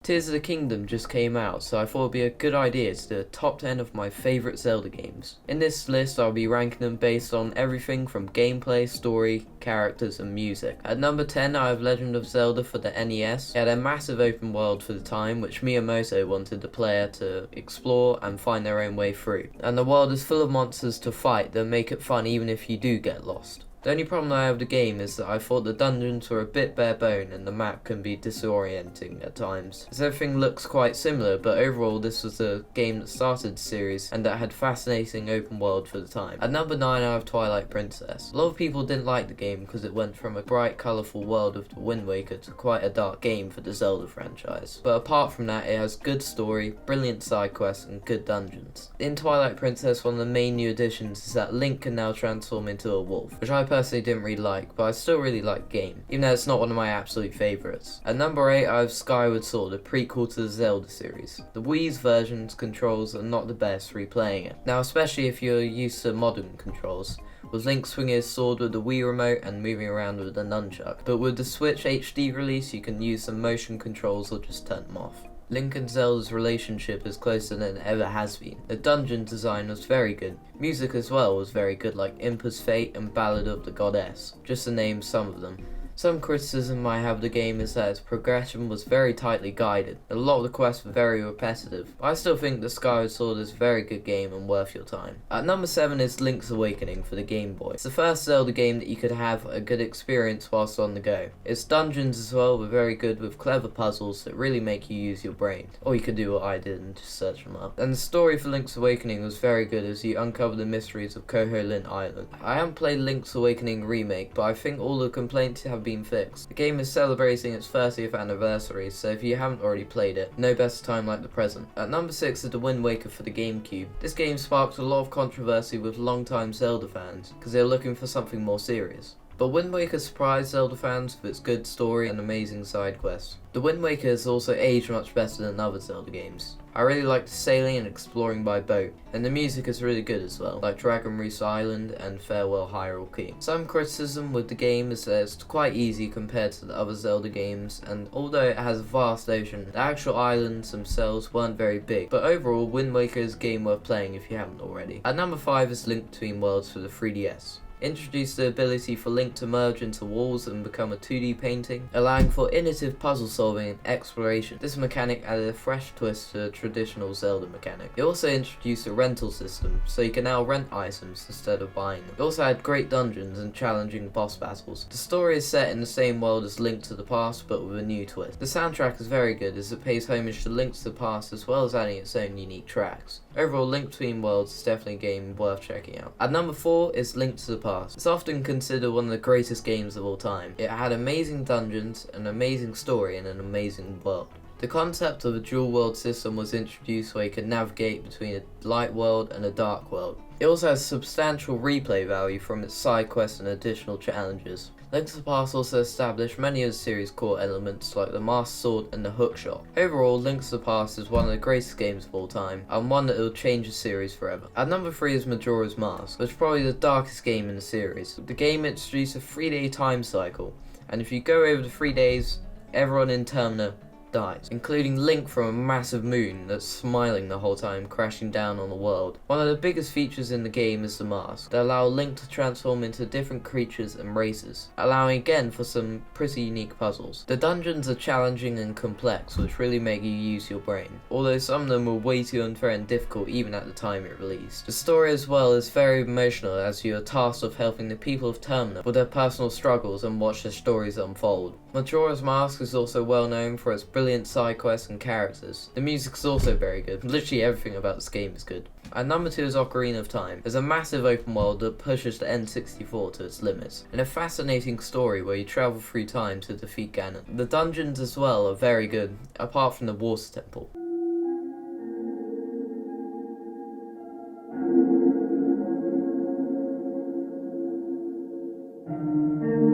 Tears of the Kingdom just came out, so I thought it'd be a good idea to do a top 10 of my favourite Zelda games. In this list I'll be ranking them based on everything from gameplay, story, characters and music. At number 10 I have Legend of Zelda for the NES. It had a massive open world for the time which Miyamoto wanted the player to explore and find their own way through. And the world is full of monsters to fight that make it fun even if you do get lost. The only problem I have with the game is that I thought the dungeons were a bit bare bone and the map can be disorienting at times, as everything looks quite similar, but overall this was a game that started the series and that had fascinating open world for the time. At number 9 I have Twilight Princess. A lot of people didn't like the game because it went from a bright colourful world of the Wind Waker to quite a dark game for the Zelda franchise, but apart from that it has good story, brilliant side quests and good dungeons. In Twilight Princess one of the main new additions is that Link can now transform into a wolf, which I personally didn't really like, but I still really like the game, even though it's not one of my absolute favourites. At number 8 I have Skyward Sword, a prequel to the Zelda series. The Wii's version's controls are not the best replaying it. Now especially if you're used to modern controls, with Link swinging his sword with the Wii remote and moving around with the nunchuck, but with the Switch HD release you can use some motion controls or just turn them off. Link and Zelda's relationship is closer than it ever has been. The dungeon design was very good. Music as well was very good, like Impa's Fate and Ballad of the Goddess, just to name some of them. Some criticism I have of the game is that its progression was very tightly guided. A lot of the quests were very repetitive, but I still think the Skyward Sword is a very good game and worth your time. At number 7 is Link's Awakening for the Game Boy. It's the first Zelda game that you could have a good experience whilst on the go. Its dungeons as well were very good with clever puzzles that really make you use your brain. Or you could do what I did and just search them up. And the story for Link's Awakening was very good as you uncover the mysteries of Koholint Island. I haven't played Link's Awakening Remake, but I think all the complaints have been fixed. The game is celebrating its 30th anniversary, so if you haven't already played it, no better time like the present. At number 6 is the Wind Waker for the GameCube. This game sparked a lot of controversy with long-time Zelda fans, because they were looking for something more serious. But Wind Waker surprised Zelda fans with its good story and amazing side quests. The Wind Waker has also aged much better than other Zelda games. I really liked the sailing and exploring by boat, and the music is really good as well, like Dragon Roost Island and Farewell Hyrule Key. Some criticism with the game is that it's quite easy compared to the other Zelda games, and although it has a vast ocean, the actual islands themselves weren't very big, but overall Wind Waker is a game worth playing if you haven't already. At number 5 is Link Between Worlds for the 3DS. Introduced the ability for Link to merge into walls and become a 2D painting, allowing for innovative puzzle solving and exploration. This mechanic added a fresh twist to the traditional Zelda mechanic. It also introduced a rental system, so you can now rent items instead of buying them. It also had great dungeons and challenging boss battles. The story is set in the same world as Link to the Past, but with a new twist. The soundtrack is very good as it pays homage to Link to the Past as well as adding its own unique tracks. Overall, Link Between Worlds is definitely a game worth checking out. At number 4 is Link to the Past. It's often considered one of the greatest games of all time. It had amazing dungeons, an amazing story, and an amazing world. The concept of a dual world system was introduced where you could navigate between a light world and a dark world. It also has substantial replay value from its side quests and additional challenges. Link to the Past also established many of the series' core elements like the Master Sword and the hookshot. Overall, Link to the Past is one of the greatest games of all time, and one that will change the series forever. At number 3 is Majora's Mask, which is probably the darkest game in the series. The game introduced a 3-day time cycle, and if you go over the 3 days, everyone in Termina dies, including Link from a massive moon that's smiling the whole time, crashing down on the world. One of the biggest features in the game is the mask, that allow Link to transform into different creatures and races, allowing again for some pretty unique puzzles. The dungeons are challenging and complex, which really make you use your brain, although some of them were way too unfair and difficult even at the time it released. The story as well is very emotional as you are tasked with helping the people of Termina with their personal struggles and watch their stories unfold. Majora's Mask is also well known for its brilliant side quests and characters. The music is also very good. Literally everything about this game is good. And number 2 is Ocarina of Time. There's a massive open world that pushes the N64 to its limits, and a fascinating story where you travel through time to defeat Ganon. The dungeons as well are very good, apart from the Water Temple.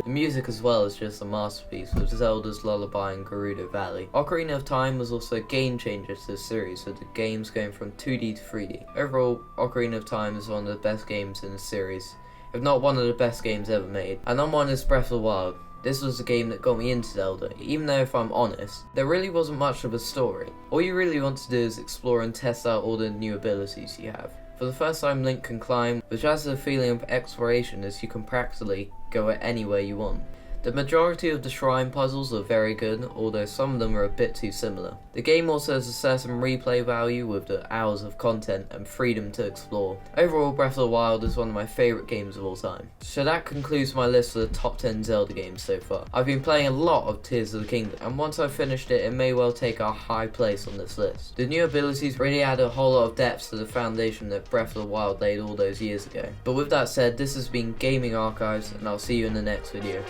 The music as well is just a masterpiece with Zelda's Lullaby and Gerudo Valley. Ocarina of Time was also a game changer to the series with the games going from 2D to 3D. Overall, Ocarina of Time is one of the best games in the series, if not one of the best games ever made. And number 1 is Breath of the Wild. This was the game that got me into Zelda, even though if I'm honest, there really wasn't much of a story. All you really want to do is explore and test out all the new abilities you have. For the first time, Link can climb, which adds to the feeling of exploration as you can practically go anywhere you want. The majority of the shrine puzzles are very good, although some of them are a bit too similar. The game also has a certain replay value with the hours of content and freedom to explore. Overall, Breath of the Wild is one of my favourite games of all time. So that concludes my list of the top 10 Zelda games so far. I've been playing a lot of Tears of the Kingdom, and once I've finished it, it may well take a high place on this list. The new abilities really add a whole lot of depth to the foundation that Breath of the Wild laid all those years ago. But with that said, this has been Gaming Archives, and I'll see you in the next video.